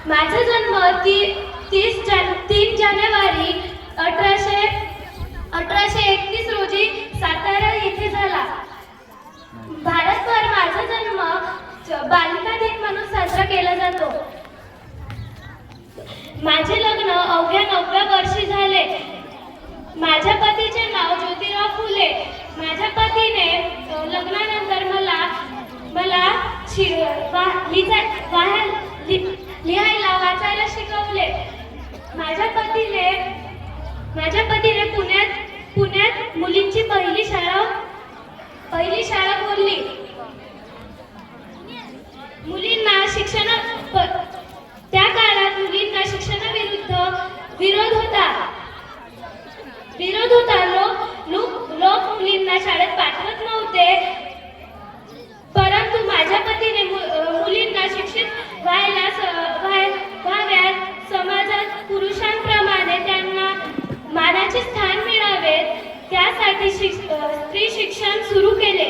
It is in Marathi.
माझा जन्म 3 जानेवारी 1831 रोजी सातारा येथे झाला. भारतभर माझा जन्म बालिका दिन म्हणून साजरा केला जातो. माझे लग्न अवघ्या 9व्या वर्षी झाले. माझ्या पतीचे नाव ज्योतिराव फुले. माझ्या पतीने लग्नानंतर मला लिहायला वाचायला शिकवले. माझ्या पतीने पुण्यात मुलींची पहिली शाळा खोलली. मुलींना त्या काळात मुलींना शिक्षणाविरुद्ध विरोध होता. लोक मुलींना शाळेत पाठवत नव्हते. परंतु माझ्या पतीने मुलींना शिक्षित व्हाव्यात, समाजात पुरुषांप्रमाणे त्यांना मानाचे स्थान मिळावे, त्यासाठी स्त्री शिक्षण सुरू केले.